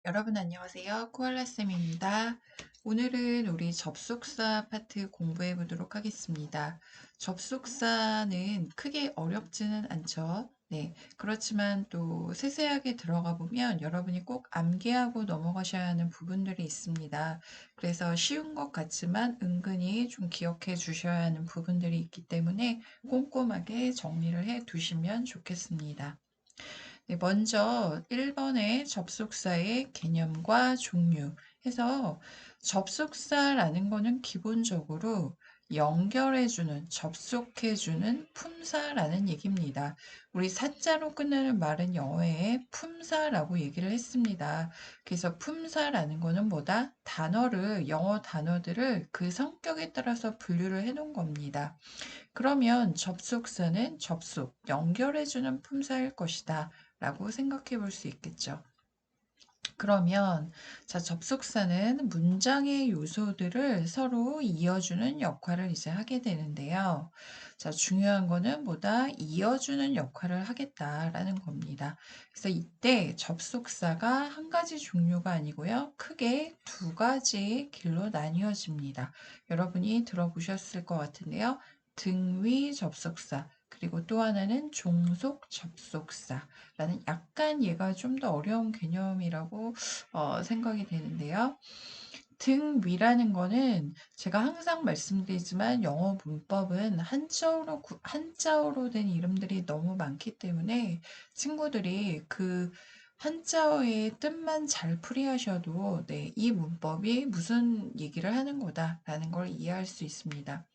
여러분 안녕하세요. 코알라쌤입니다. 오늘은 우리 접속사 파트 공부해 보도록 하겠습니다. 접속사는 크게 어렵지는 않죠. 네. 그렇지만 또 세세하게 들어가 보면 여러분이 꼭 암기하고 넘어가셔야 하는 부분들이 있습니다. 그래서 쉬운 것 같지만 은근히 좀 기억해 주셔야 하는 부분들이 있기 때문에 꼼꼼하게 정리를 해 두시면 좋겠습니다. 네, 먼저 1번의 접속사의 개념과 종류 해서 접속사라는 거는 기본적으로 연결해주는, 접속해주는 품사라는 얘기입니다. 우리 사자로 끝나는 말은 영어에 품사라고 얘기를 했습니다. 그래서 품사라는 거는 뭐다? 단어를, 영어 단어들을 그 성격에 따라서 분류를 해 놓은 겁니다. 그러면 접속사는 접속, 연결해주는 품사일 것이다 라고 생각해 볼 수 있겠죠. 그러면 자, 접속사는 문장의 요소들을 서로 이어주는 역할을 이제 하게 되는데요. 자, 중요한 거는 뭐다? 이어주는 역할을 하겠다라는 겁니다. 그래서 이때 접속사가 한 가지 종류가 아니고요. 크게 두 가지 길로 나뉘어집니다. 여러분이 들어보셨을 것 같은데요. 등위 접속사, 그리고 또 하나는 종속 접속사라는 약간 얘가 좀 더 어려운 개념이라고 생각이 되는데요. 등 위라는 거는 제가 항상 말씀드리지만 영어 문법은 한자어로 된 이름들이 너무 많기 때문에 친구들이 그 한자어의 뜻만 잘 풀이하셔도 네, 이 문법이 무슨 얘기를 하는 거다라는 걸 이해할 수 있습니다.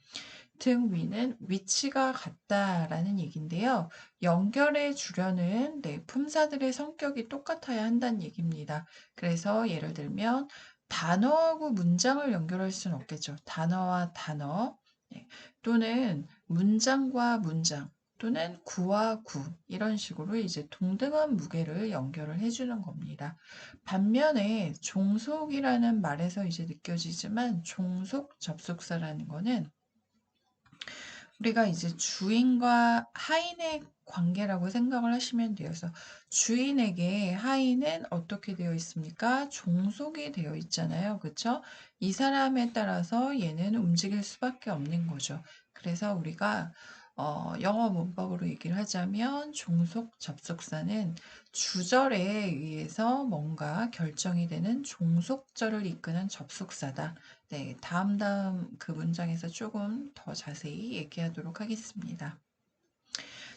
등 위는 위치가 같다라는 얘기인데요. 연결해 주려는 네, 품사들의 성격이 똑같아야 한다는 얘기입니다. 그래서 예를 들면 단어하고 문장을 연결할 수는 없겠죠. 단어와 단어, 네, 또는 문장과 문장, 또는 구와 구 이런 식으로 이제 동등한 무게를 연결을 해주는 겁니다. 반면에 종속이라는 말에서 이제 느껴지지만 종속 접속사라는 거는 우리가 이제 주인과 하인의 관계라고 생각을 하시면 돼요. 그래서 주인에게 하인은 어떻게 되어 있습니까? 종속이 되어 있잖아요. 그쵸? 이 사람에 따라서 얘는 움직일 수밖에 없는 거죠. 그래서 우리가 영어 문법으로 얘기를 하자면 종속 접속사는 주절에 의해서 뭔가 결정이 되는 종속절을 이끄는 접속사다. 네, 다음 그 문장에서 조금 더 자세히 얘기하도록 하겠습니다.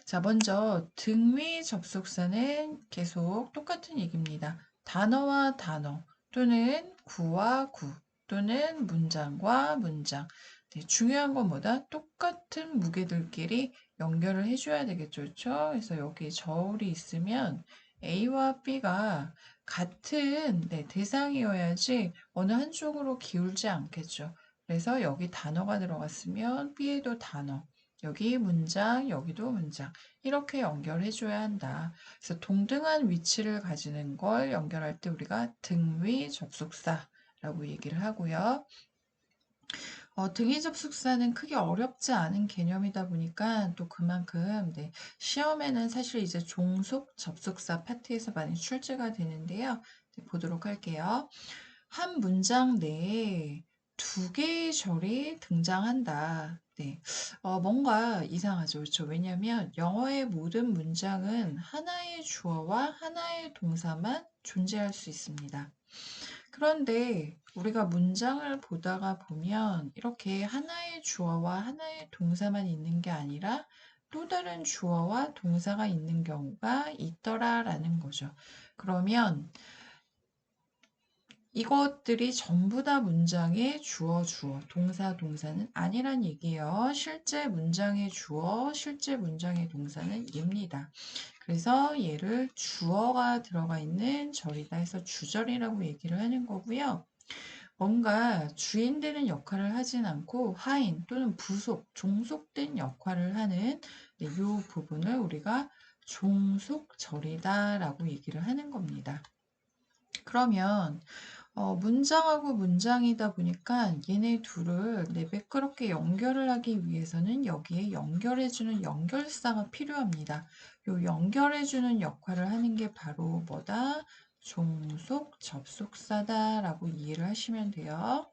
자, 먼저 등위 접속사는 계속 똑같은 얘기입니다. 단어와 단어 또는 구와 구 또는 문장과 문장. 네, 중요한 건 뭐다? 똑같은 무게들끼리 연결을 해줘야 되겠죠. 그렇죠? 그래서 여기 저울이 있으면 A와 B가 같은 네, 대상이어야지 어느 한쪽으로 기울지 않겠죠. 그래서 여기 단어가 들어갔으면 B에도 단어, 여기 문장, 여기도 문장. 이렇게 연결해 줘야 한다. 그래서 동등한 위치를 가지는 걸 연결할 때 우리가 등위 접속사라고 얘기를 하고요. 등위 접속사는 크게 어렵지 않은 개념이다 보니까 또 그만큼 네, 시험에는 사실 이제 종속 접속사 파트에서 많이 출제가 되는데요. 네, 보도록 할게요. 한 문장 내에 두 개의 절이 등장한다. 네. 뭔가 이상하죠. 그렇죠? 왜냐하면 영어의 모든 문장은 하나의 주어와 하나의 동사만 존재할 수 있습니다. 그런데 우리가 문장을 보다가 보면 이렇게 하나의 주어와 하나의 동사만 있는 게 아니라 또 다른 주어와 동사가 있는 경우가 있더라라는 거죠. 그러면 이것들이 전부 다 문장의 주어, 동사는 아니란 얘기예요. 실제 문장의 주어, 실제 문장의 동사는 얘입니다. 그래서 얘를 주어가 들어가 있는 절이다 해서 주절이라고 얘기를 하는 거고요. 뭔가 주인 되는 역할을 하진 않고 하인 또는 부속, 종속된 역할을 하는 이 부분을 우리가 종속절이다라고 얘기를 하는 겁니다. 그러면 문장하고 문장이다 보니까 얘네 둘을 네, 매끄럽게 연결을 하기 위해서는 여기에 연결해주는 연결사가 필요합니다. 요 연결해주는 역할을 하는 게 바로 뭐다? 종속 접속사다라고 이해를 하시면 돼요.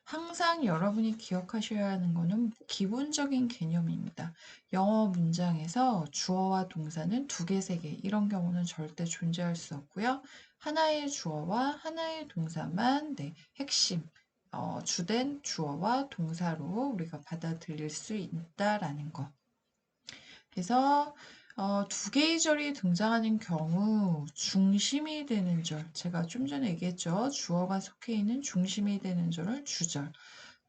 항상 여러분이 기억하셔야 하는 거는 기본적인 개념입니다. 영어 문장에서 주어와 동사는 두 개, 세 개, 이런 경우는 절대 존재할 수 없고요. 하나의 주어와 하나의 동사만 핵심, 주된 주어와 동사로 우리가 받아들일 수 있다라는 거. 그래서 두 개의 절이 등장하는 경우 중심이 되는 절, 제가 좀 전에 얘기했죠. 주어가 속해 있는 중심이 되는 절을 주절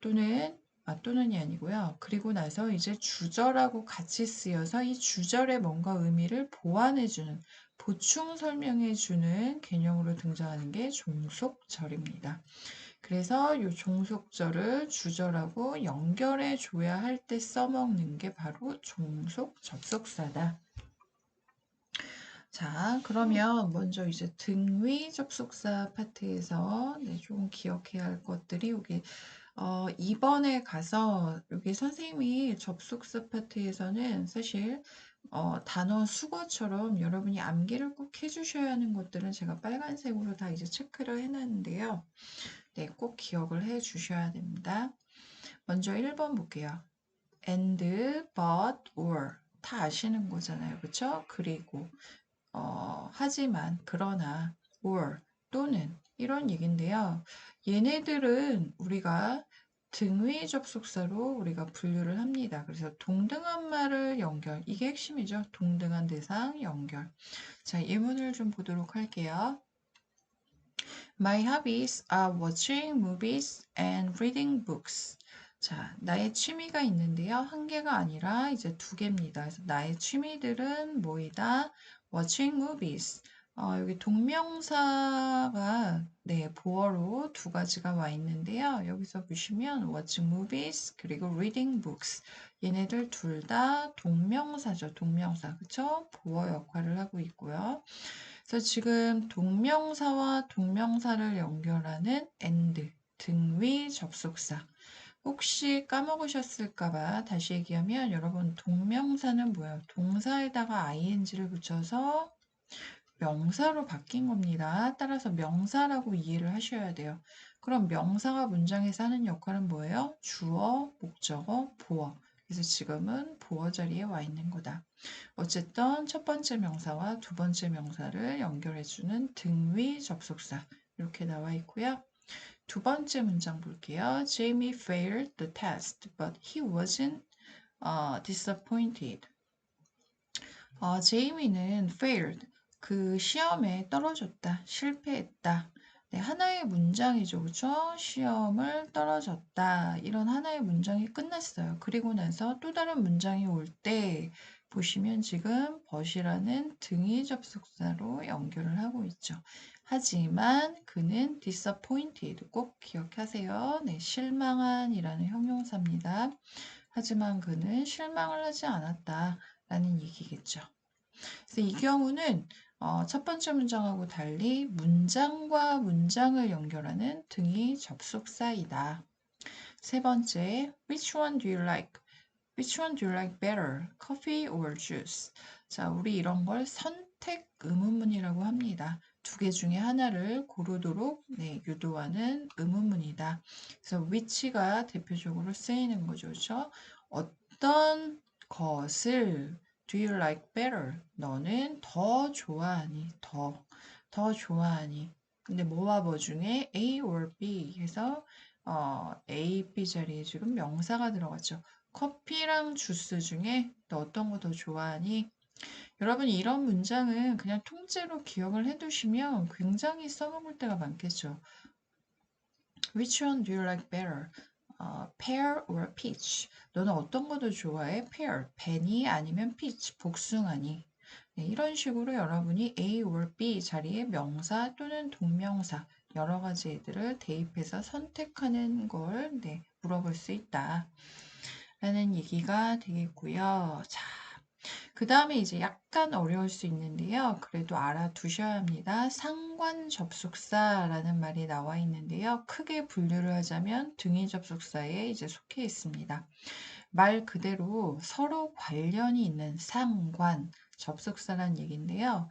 또는이 아니고요. 그리고 나서 이제 주절하고 같이 쓰여서 이 주절에 뭔가 의미를 보완해주는, 보충 설명해주는 개념으로 등장하는 게 종속절입니다. 그래서 이 종속절을 주절하고 연결해 줘야 할 때 써먹는 게 바로 종속 접속사다. 자, 그러면 먼저 이제 등위 접속사 파트에서 조금 기억해야 할 것들이 여기 2번에 가서 여기 선생님이 접속사 파트에서는 사실 단어 수거처럼 여러분이 암기를 꼭 해주셔야 하는 것들은 제가 빨간색으로 다 이제 체크를 해놨는데요. 네, 꼭 기억을 해 주셔야 됩니다. 먼저 1번 볼게요. and, but, or 다 아시는 거잖아요. 그쵸? 그리고 하지만, 그러나, or 또는 이런 얘기인데요. 얘네들은 우리가 등위 접속사로 우리가 분류를 합니다. 그래서 동등한 말을 연결, 이게 핵심이죠. 동등한 대상 연결. 자, 예문을 좀 보도록 할게요. My hobbies are watching movies and reading books. 자, 나의 취미가 있는데요. 한 개가 아니라 이제 두 개입니다. 그래서 나의 취미들은 뭐이다? watching movies. 여기 동명사가 보어로 두 가지가 와 있는데요. 여기서 보시면 watching movies 그리고 reading books. 얘네들 둘 다 동명사죠. 동명사. 그쵸? 보어 역할을 하고 있고요. 그래서 지금 동명사와 동명사를 연결하는 and, 등위 접속사. 혹시 까먹으셨을까봐 다시 얘기하면 여러분 동명사는 뭐예요? 동사에다가 ing를 붙여서 명사로 바뀐 겁니다. 따라서 명사라고 이해를 하셔야 돼요. 그럼 명사가 문장에서 하는 역할은 뭐예요? 주어, 목적어, 보어. 그래서 지금은 보어 자리에 와 있는 거다. 어쨌든 첫 번째 명사와 두 번째 명사를 연결해주는 등위 접속사 이렇게 나와 있고요. 두 번째 문장 볼게요. Jamie failed the test, but he wasn't disappointed. 제이미는 failed, 그 시험에 떨어졌다, 실패했다. 네, 하나의 문장이죠. 그렇죠? 시험을 떨어졌다. 이런 하나의 문장이 끝났어요. 그리고 나서 또 다른 문장이 올 때 보시면 지금 but이라는 등위 접속사로 연결을 하고 있죠. 하지만 그는 disappointed, 꼭 기억하세요. 네, 실망한이라는 형용사입니다. 하지만 그는 실망을 하지 않았다 라는 얘기겠죠. 그래서 이 경우는 첫 번째 문장하고 달리 문장과 문장을 연결하는 등이 접속사이다. 세 번째, which one do you like? Which one do you like better? Coffee or juice? 자, 우리 이런 걸 선택 의문문이라고 합니다. 두 개 중에 하나를 고르도록 유도하는 의문문이다. 그래서 which가 대표적으로 쓰이는 거죠. 그렇죠? 어떤 것을 do you like better? 너는 더 좋아하니? 더 좋아하니? 근데 뭐와 뭐 중에 A or B 해서 A, B 자리에 지금 명사가 들어갔죠. 커피랑 주스 중에 너 어떤 거 더 좋아하니? 여러분 이런 문장은 그냥 통째로 기억을 해두시면 굉장히 써먹을 때가 많겠죠. Which one do you like better? pear or peach? 너는 어떤 거 더 좋아해? pear, 배니 아니면 peach, 복숭아니? 네, 이런 식으로 여러분이 A or B 자리에 명사 또는 동명사 여러 가지 애들을 대입해서 선택하는 걸 물어볼 수 있다. 라는 얘기가 되겠고요. 자, 그 다음에 이제 약간 어려울 수 있는데요. 그래도 알아두셔야 합니다. 상관 접속사라는 말이 나와 있는데요. 크게 분류를 하자면 등위 접속사에 이제 속해 있습니다. 말 그대로 서로 관련이 있는 상관 접속사란 얘기인데요.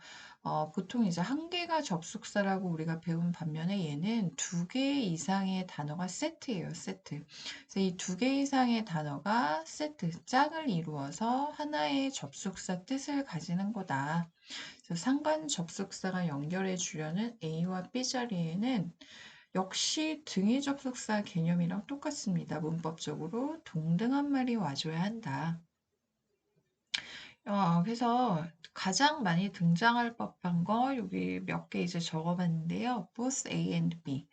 보통 이제 한 개가 접속사라고 우리가 배운 반면에 얘는 두 개 이상의 단어가 세트예요, 세트. 그래서 이 두 개 이상의 단어가 세트, 짝을 이루어서 하나의 접속사 뜻을 가지는 거다. 그래서 상관 접속사가 연결해 주려는 A와 B 자리에는 역시 등위 접속사 개념이랑 똑같습니다. 문법적으로 동등한 말이 와줘야 한다. 그래서 가장 많이 등장할 법한 거 여기 몇 개 이제 적어봤는데요. both A and B.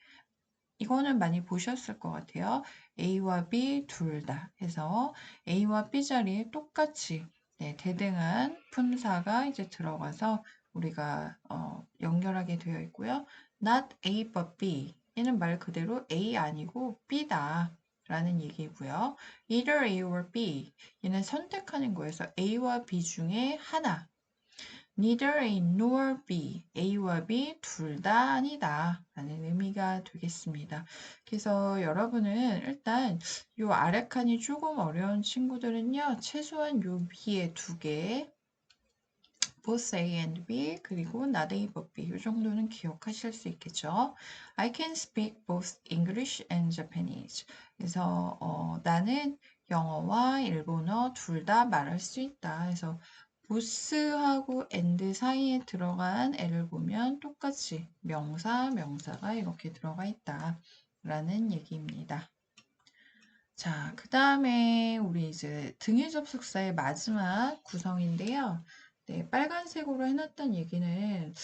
이거는 많이 보셨을 것 같아요. A와 B 둘 다 해서 A와 B 자리에 똑같이 네, 대등한 품사가 이제 들어가서 우리가 연결하게 되어 있고요. Not A but B. 얘는 말 그대로 A 아니고 B다. 라는 얘기고요. Either A or B. 얘는 선택하는 거여서 A와 B 중에 하나. Neither A nor B. A와 B 둘 다 아니다. 라는 의미가 되겠습니다. 그래서 여러분은 일단 이 아래 칸이 조금 어려운 친구들은요. 최소한 요 위에 두 개, both A and B 그리고 not A but B 이 정도는 기억하실 수 있겠죠. I can speak both English and Japanese. 그래서 나는 영어와 일본어 둘 다 말할 수 있다. 그래서 both하고 and 사이에 들어간 애를 보면 똑같이 명사, 명사가 이렇게 들어가 있다. 라는 얘기입니다. 자, 그 다음에 우리 이제 등위 접속사의 마지막 구성인데요. 네, 빨간색으로 해놨던 얘기는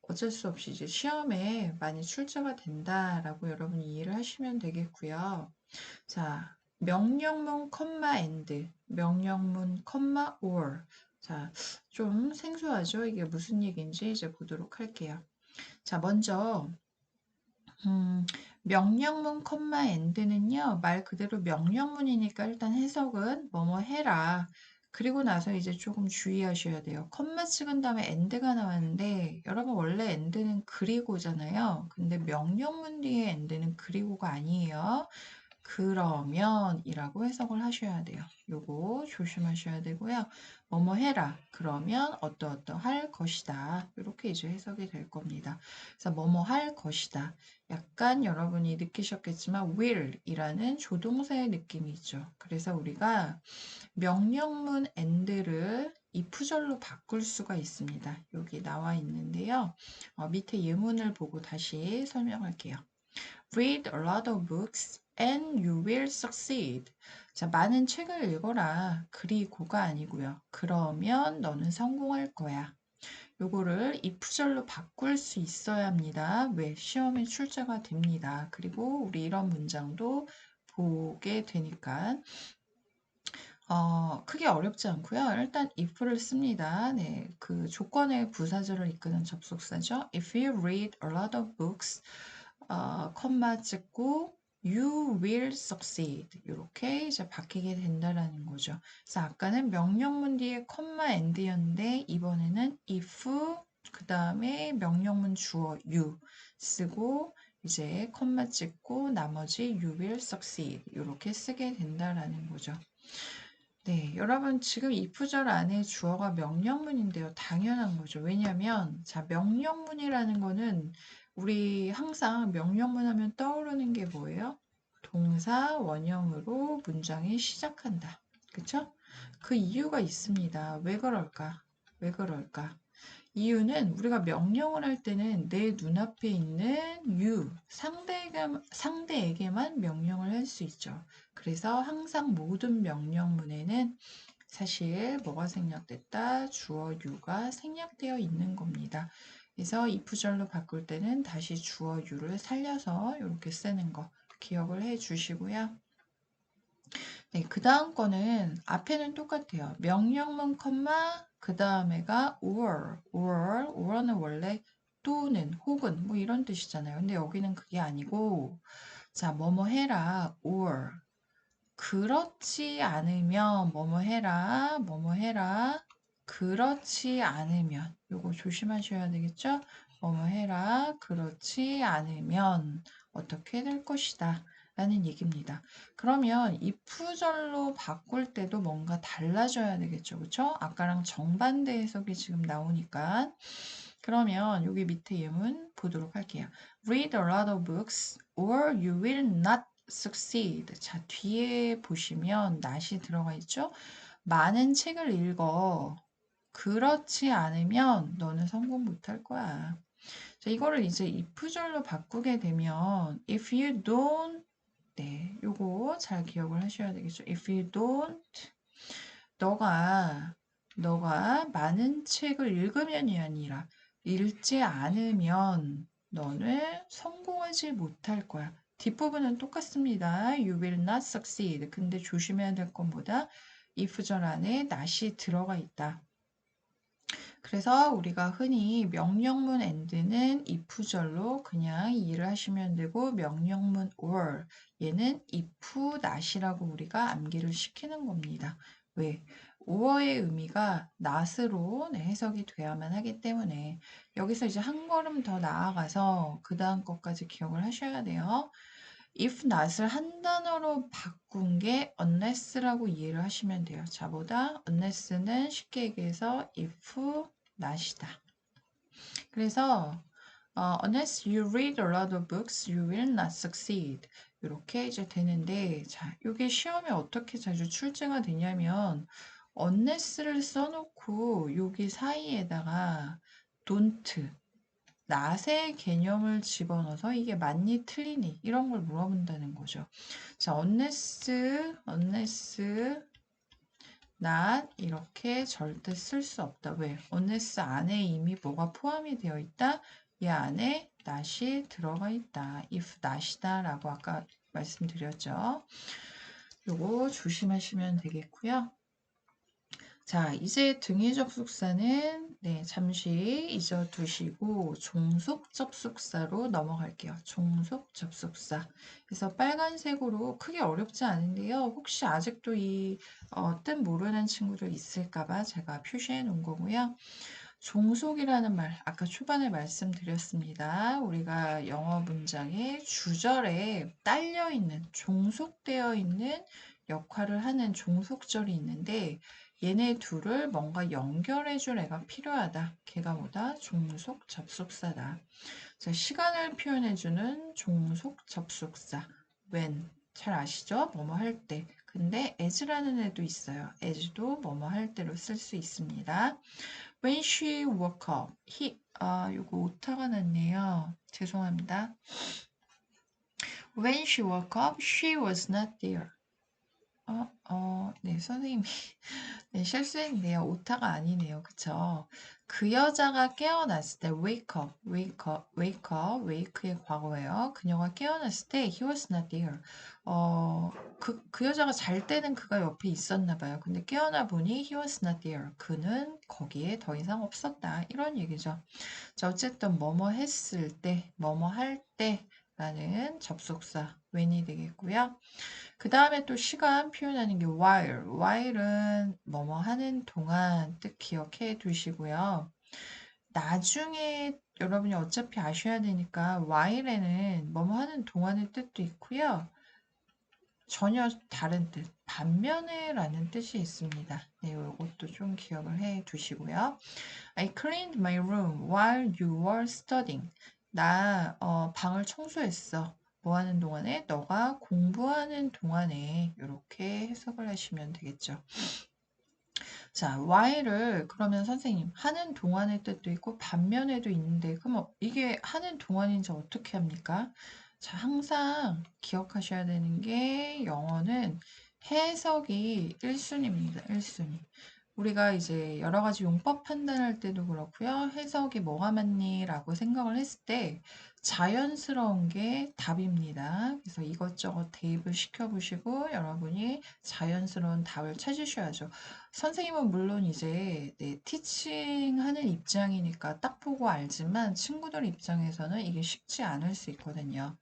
어쩔 수 없이 이제 시험에 많이 출제가 된다라고 여러분이 이해를 하시면 되겠고요. 자, 명령문 컴마 and, 명령문 컴마 or. 자, 좀 생소하죠? 이게 무슨 얘기인지 이제 보도록 할게요. 자, 먼저 명령문 컴마 and는요, 말 그대로 명령문이니까 일단 해석은 뭐뭐 해라. 그리고 나서 이제 조금 주의하셔야 돼요. 컴마 찍은 다음에 and가 나왔는데, 여러분 원래 and는 그리고잖아요. 근데 명령문 뒤에 and는 그리고가 아니에요. 그러면이라고 해석을 하셔야 돼요. 요거 조심하셔야 되고요. 뭐뭐 해라. 그러면 어떠어떠할 것이다. 이렇게 이제 해석이 될 겁니다. 그래서 뭐뭐 할 것이다. 약간 여러분이 느끼셨겠지만 will이라는 조동사의 느낌이 있죠. 그래서 우리가 명령문 and를 if절로 바꿀 수가 있습니다. 여기 나와 있는데요. 밑에 예문을 보고 다시 설명할게요. Read a lot of books and you will succeed. 자, 많은 책을 읽어라. 그리고가 아니고요. 그러면 너는 성공할 거야. 요거를 if절로 바꿀 수 있어야 합니다. 왜? 시험에 출제가 됩니다. 그리고 우리 이런 문장도 보게 되니까 크게 어렵지 않고요. 일단 if를 씁니다. 네, 그 조건의 부사절을 이끄는 접속사죠. If you read a lot of books, 컴마 찍고 you will succeed 이렇게 이제 바뀌게 된다라는 거죠. 그래서 아까는 명령문 뒤에 컴마 and였는데 이번에는 if 그 다음에 명령문 주어 you 쓰고 이제 컴마 찍고 나머지 you will succeed 이렇게 쓰게 된다라는 거죠. 네, 여러분 지금 if절 안에 주어가 명령문인데요. 당연한 거죠. 왜냐하면 자 명령문이라는 거는 우리 항상 명령문 하면 떠오르는 게 뭐예요? 동사 원형으로 문장이 시작한다. 그쵸? 그 이유가 있습니다. 왜 그럴까? 왜 그럴까? 이유는 우리가 명령을 할 때는 내 눈앞에 있는 you, 상대에게만 명령을 할 수 있죠. 그래서 항상 모든 명령문에는 사실 뭐가 생략됐다? 주어 you가 생략되어 있는 겁니다. 그래서 if절로 바꿀 때는 다시 주어 you를 살려서 이렇게 쓰는 거 기억을 해 주시고요. 네, 그 다음 거는 앞에는 똑같아요. 명령문 컴마 그 다음에가 or는 원래 또는 혹은 뭐 이런 뜻이잖아요. 근데 여기는 그게 아니고 자 뭐뭐 해라 or 그렇지 않으면 뭐뭐 해라 뭐뭐 해라 그렇지 않으면 요거 조심하셔야 되겠죠? 뭐뭐 해라 그렇지 않으면 어떻게 될 것이다 라는 얘기입니다. 그러면 if절로 바꿀 때도 뭔가 달라져야 되겠죠. 그쵸? 아까랑 정반대 해석이 지금 나오니까. 그러면 여기 밑에 예문 보도록 할게요. Read a lot of books or you will not succeed. 자, 뒤에 보시면 not이 들어가 있죠? 많은 책을 읽어. 그렇지 않으면 너는 성공 못할 거야. 자, 이거를 이제 if절로 바꾸게 되면 if you don't 네, 요거 잘 기억을 하셔야 되겠죠. If you don't 너가 많은 책을 읽으면이 아니라 읽지 않으면 너는 성공하지 못할 거야. 뒷부분은 똑같습니다. You will not succeed. 근데 조심해야 될 건 뭐다? if절 안에 not이 들어가 있다. 그래서 우리가 흔히 명령문 and는 if절로 그냥 이해를 하시면 되고 명령문 or 얘는 if not이라고 우리가 암기를 시키는 겁니다. 왜? or의 의미가 not으로 해석이 돼야만 하기 때문에 여기서 이제 한 걸음 더 나아가서 그 다음 것까지 기억을 하셔야 돼요. if not을 한 단어로 바꾼 게 unless라고 이해를 하시면 돼요. 자, 보다 unless는 쉽게 얘기해서 if not이다. 그래서 unless you read a lot of books, you will not succeed. 이렇게 이제 되는데, 자, 이게 시험에 어떻게 자주 출제가 되냐면, unless를 써놓고 여기 사이에다가 don't, not의 개념을 집어넣어서 이게 맞니 틀리니 이런 걸 물어본다는 거죠. 자, unless not 이렇게 절대 쓸 수 없다. 왜? unless 안에 이미 뭐가 포함이 되어 있다. 이 안에 not이 들어가 있다. if not이다 라고 아까 말씀드렸죠. 요거 조심하시면 되겠고요. 자, 이제 등위 접속사는 잠시 잊어두시고 종속 접속사로 넘어갈게요. 종속 접속사. 그래서 빨간색으로 크게 어렵지 않은데요. 혹시 아직도 이 뜻 모르는 친구들 있을까봐 제가 표시해 놓은 거고요. 종속이라는 말, 아까 초반에 말씀드렸습니다. 우리가 영어 문장의 주절에 딸려 있는, 종속되어 있는 역할을 하는 종속절이 있는데 얘네 둘을 뭔가 연결해줄 애가 필요하다. 걔가 뭐다? 종속 접속사다. 자, 시간을 표현해주는 종속 접속사. when. 잘 아시죠? 뭐뭐 할 때. 근데 as라는 애도 있어요. as도 뭐뭐 할 때로 쓸 수 있습니다. When she woke up. 요거 오타가 났네요. 죄송합니다. When she woke up, she was not there. 네, 선생님이 네, 실수했네요. 오타가 아니네요. 그쵸? 그 여자가 깨어났을 때 wake up, wake up, wake up, wake의 과거예요. 그녀가 깨어났을 때 he was not there. 그 여자가 잘 때는 그가 옆에 있었나 봐요. 근데 깨어나 보니 he was not there. 그는 거기에 더 이상 없었다. 이런 얘기죠. 자, 어쨌든 뭐뭐 했을 때, 뭐뭐 할 때라는 접속사 when이 되겠고요. 그 다음에 또 시간 표현하는 게 while. while은 뭐뭐 하는 동안 뜻 기억해 두시고요. 나중에 여러분이 어차피 아셔야 되니까 while에는 뭐뭐 하는 동안의 뜻도 있고요. 전혀 다른 뜻, 반면에라는 뜻이 있습니다. 네, 이것도 좀 기억을 해 두시고요. I cleaned my room while you were studying. 나 방을 청소했어. 뭐 하는 동안에? 너가 공부하는 동안에 이렇게 해석을 하시면 되겠죠. 자, while을 그러면 선생님 하는 동안의 뜻도 있고 반면에도 있는데 그럼 이게 하는 동안인지 어떻게 합니까? 자, 항상 기억하셔야 되는 게 영어는 해석이 1순위입니다. 1순위. 우리가 이제 여러 가지 용법 판단할 때도 그렇고요. 해석이 뭐가 맞니? 라고 생각을 했을 때 자연스러운 게 답입니다. 그래서 이것저것 대입을 시켜보시고 여러분이 자연스러운 답을 찾으셔야죠. 선생님은 물론 이제 티칭하는 입장이니까 딱 보고 알지만 친구들 입장에서는 이게 쉽지 않을 수 있거든요.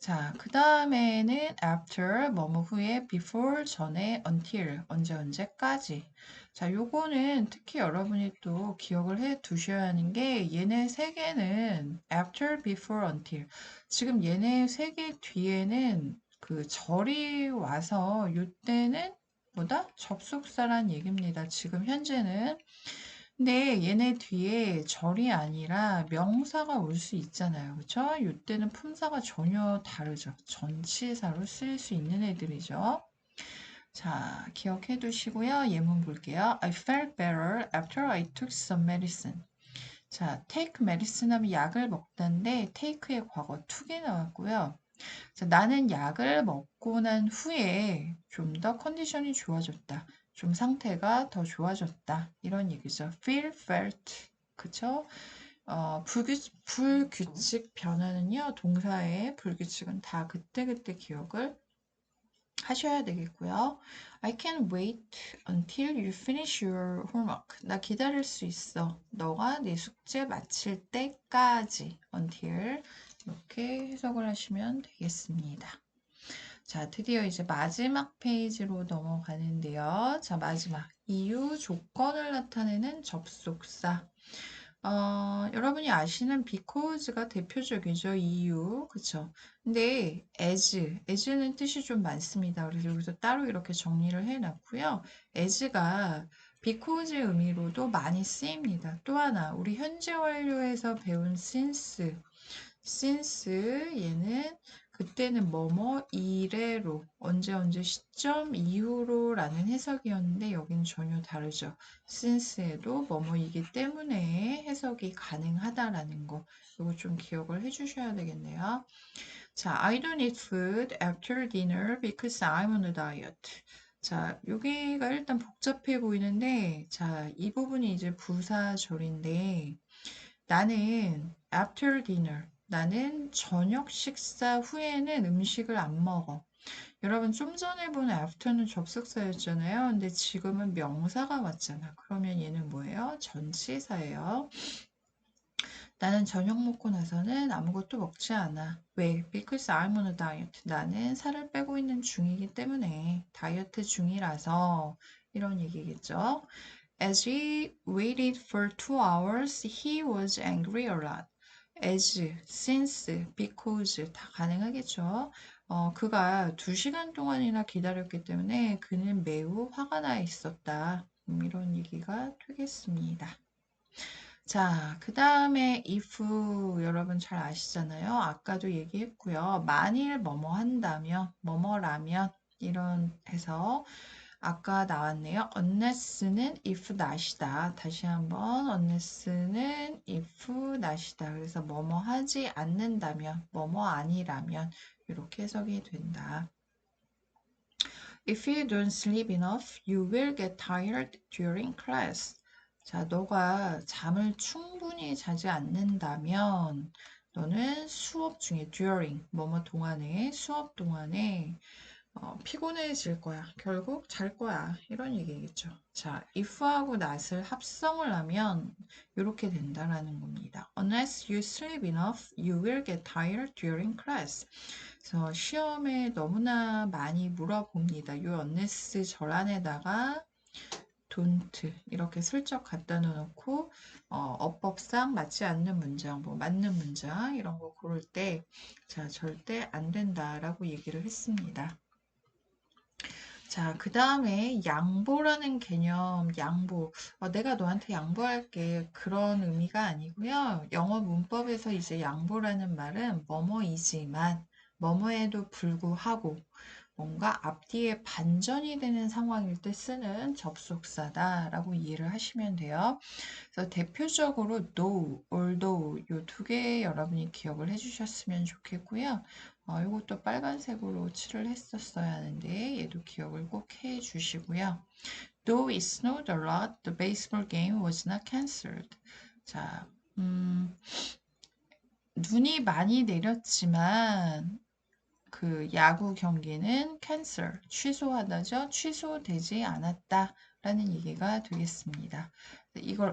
자, 그 다음에는 after, 뭐뭐 후에, before, 전에, until, 언제 언제까지. 자, 요거는 특히 여러분이 또 기억을 해 두셔야 하는 게 얘네 세 개는 after, before, until. 지금 얘네 세 개 뒤에는 그 절이 와서 요때는 뭐다? 접속사란 얘기입니다. 지금 현재는. 근데 얘네 뒤에 절이 아니라 명사가 올 수 있잖아요. 그쵸? 이때는 품사가 전혀 다르죠. 전치사로 쓰일 수 있는 애들이죠. 자, 기억해 두시고요. 예문 볼게요. I felt better after I took some medicine. 자, take medicine 하면 약을 먹다인데 take의 과거 took이 나왔고요. 자, 나는 약을 먹고 난 후에 좀 더 컨디션이 좋아졌다. 좀 상태가 더 좋아졌다. 이런 얘기죠. feel, felt. 그쵸? 불규칙 변화는요, 동사의 불규칙은 다 그때그때 기억을 하셔야 되겠고요. I can wait until you finish your homework. 나 기다릴 수 있어. 너가 네 숙제 마칠 때까지. until. 이렇게 해석을 하시면 되겠습니다. 자, 드디어 이제 마지막 페이지로 넘어가는데요. 자, 마지막. 이유, 조건을 나타내는 접속사. 여러분이 아시는 because가 대표적이죠. 이유. 그쵸? 근데 as는 뜻이 좀 많습니다. 그래서 여기서 따로 이렇게 정리를 해놨고요. as가 because의 의미로도 많이 쓰입니다. 또 하나, 우리 현재 완료에서 배운 since 얘는 그때는 뭐뭐 이래로 언제 시점 이후로 라는 해석이었는데 여긴 전혀 다르죠. since에도 뭐뭐이기 때문에 해석이 가능하다라는 거 이거 좀 기억을 해주셔야 되겠네요. 자, I don't eat food after dinner because I'm on a diet. 자, 여기가 일단 복잡해 보이는데 자, 이 부분이 이제 부사절인데 나는 after dinner, 나는 저녁 식사 후에는 음식을 안 먹어. 여러분 좀 전에 본 after는 접속사였잖아요. 근데 지금은 명사가 왔잖아. 그러면 얘는 뭐예요? 전치사예요. 나는 저녁 먹고 나서는 아무것도 먹지 않아. 왜? Because I'm on a diet. 나는 살을 빼고 있는 중이기 때문에 다이어트 중이라서 이런 얘기겠죠. As we waited for 2 hours, he was angry a lot. As, since, because 다 가능하겠죠. 그가 2시간 동안이나 기다렸기 때문에 그는 매우 화가 나 있었다. 이런 얘기가 되겠습니다. 자, 그 다음에 if 여러분 잘 아시잖아요. 아까도 얘기했고요. 만일 뭐뭐 한다면, 뭐뭐라면 이런 해서 아까 나왔네요. unless는 if not이다. 다시 한번 unless는 if not이다. 그래서 뭐뭐 하지 않는다면, 뭐뭐 아니라면 이렇게 해석이 된다. If you don't sleep enough, you will get tired during class. 자, 너가 잠을 충분히 자지 않는다면 너는 수업 중에 during, 뭐뭐 동안에, 수업 동안에 피곤해질 거야. 결국 잘 거야. 이런 얘기겠죠. 자, if하고 not을 합성을 하면 이렇게 된다라는 겁니다. Unless you sleep enough, you will get tired during class. 그래서 시험에 너무나 많이 물어봅니다. 요 unless 절 안에다가 don't 이렇게 슬쩍 갖다 놓고 어법상 맞지 않는 문장, 뭐 맞는 문장 이런 거 고를 때 자, 절대 안 된다라고 얘기를 했습니다. 자, 그 다음에 양보라는 개념, 양보. 내가 너한테 양보할게. 그런 의미가 아니고요. 영어 문법에서 이제 양보라는 말은 뭐뭐이지만, 뭐뭐에도 불구하고, 뭔가 앞뒤에 반전이 되는 상황일 때 쓰는 접속사다라고 이해를 하시면 돼요. 그래서 대표적으로 though, although 요 두 개 여러분이 기억을 해주셨으면 좋겠고요. 이것도 빨간색으로 칠을 했었어야 하는데 얘도 기억을 꼭 해주시고요. Though it snowed a lot, the baseball game was not cancelled. 자, 눈이 많이 내렸지만 그 야구 경기는 cancel, 취소하다죠. 취소되지 않았다. 라는 얘기가 되겠습니다.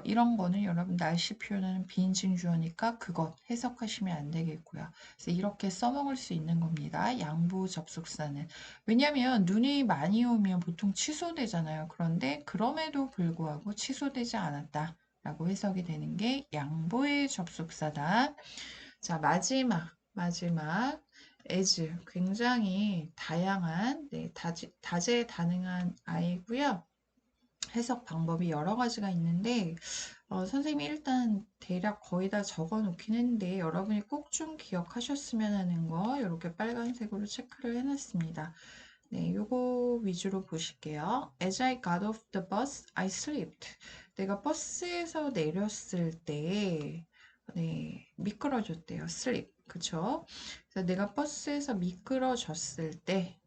이런 거는 여러분 날씨 표현하는 비인칭 주어니까 그것 해석하시면 안 되겠고요. 그래서 이렇게 써먹을 수 있는 겁니다. 양보 접속사는. 왜냐하면 눈이 많이 오면 보통 취소되잖아요. 그런데 그럼에도 불구하고 취소되지 않았다. 라고 해석이 되는 게 양보의 접속사다. 자, 마지막. as 굉장히 다양한, 네, 다재다능한 아이고요. 해석 방법이 여러 가지가 있는데 선생님이 일단 대략 거의 다 적어 놓긴 했는데 여러분이 꼭 좀 기억하셨으면 하는 거 이렇게 빨간색으로 체크를 해놨습니다. 네, 요거 위주로 보실게요. As I got off the bus, I slipped. 내가 버스에서 내렸을 때, 네, 미끄러졌대요. slip. 그쵸? 그래서 내가 버스에서 미끄러졌을 때,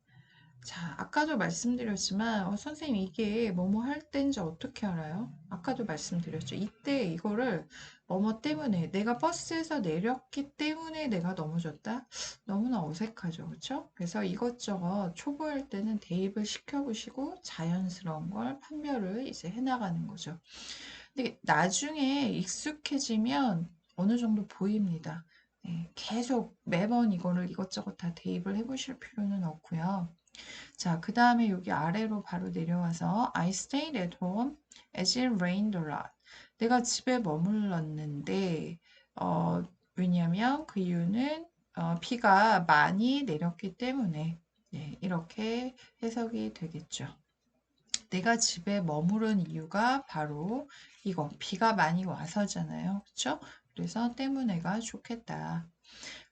자, 아까도 말씀드렸지만, 선생님 이게 뭐뭐 할 때인지 어떻게 알아요? 아까도 말씀드렸죠. 이때 이거를 뭐뭐 때문에, 내가 버스에서 내렸기 때문에 내가 넘어졌다? 너무나 어색하죠. 그쵸? 그래서 이것저것 초보할 때는 대입을 시켜보시고 자연스러운 걸 판별을 이제 해나가는 거죠. 근데 나중에 익숙해지면 어느 정도 보입니다. 네, 계속 매번 이거를 이것저것 다 대입을 해보실 필요는 없고요. 자, 그 다음에 여기 아래로 바로 내려와서 I stayed at home as it rained a lot. 내가 집에 머물렀는데 왜냐면 그 이유는 비가 많이 내렸기 때문에 네, 이렇게 해석이 되겠죠. 내가 집에 머무른 이유가 바로 이거 비가 많이 와서잖아요. 그렇죠? 그래서 때문에가 좋겠다.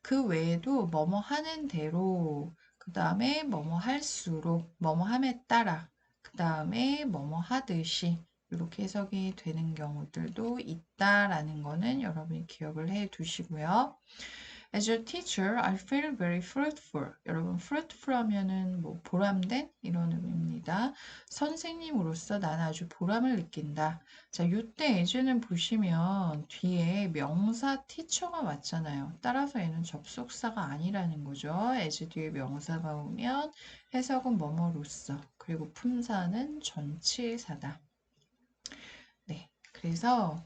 그 외에도 뭐뭐 하는 대로, 그 다음에 뭐뭐 할수록, 뭐뭐 함에 따라, 그 다음에 뭐뭐 하듯이 이렇게 해석이 되는 경우들도 있다라는 거는 여러분이 기억을 해 두시고요. As a teacher, I feel very fruitful. 여러분, fruitful 하면은 뭐 보람된 이런 의미입니다. 선생님으로서 나는 아주 보람을 느낀다. 자, 이때 as는 보시면 뒤에 명사 teacher가 왔잖아요. 따라서 얘는 접속사가 아니라는 거죠. as 뒤에 명사가 오면 해석은 뭐뭐로서, 그리고 품사는 전치사다. 네, 그래서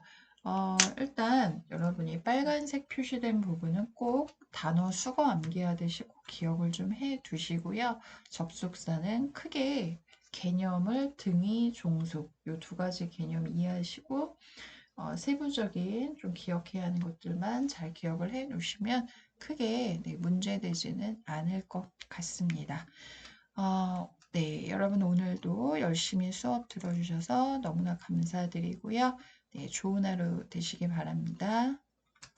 일단 여러분이 빨간색 표시된 부분은 꼭 단어 수거 암기하듯이 꼭 기억을 좀 해 두시고요. 접속사는 크게 개념을 등위, 종속 이 두 가지 개념 이해하시고 세부적인 좀 기억해야 하는 것들만 잘 기억을 해 놓으시면 크게 네, 문제되지는 않을 것 같습니다. 네, 여러분 오늘도 열심히 수업 들어주셔서 너무나 감사드리고요. 네, 좋은 하루 되시기 바랍니다.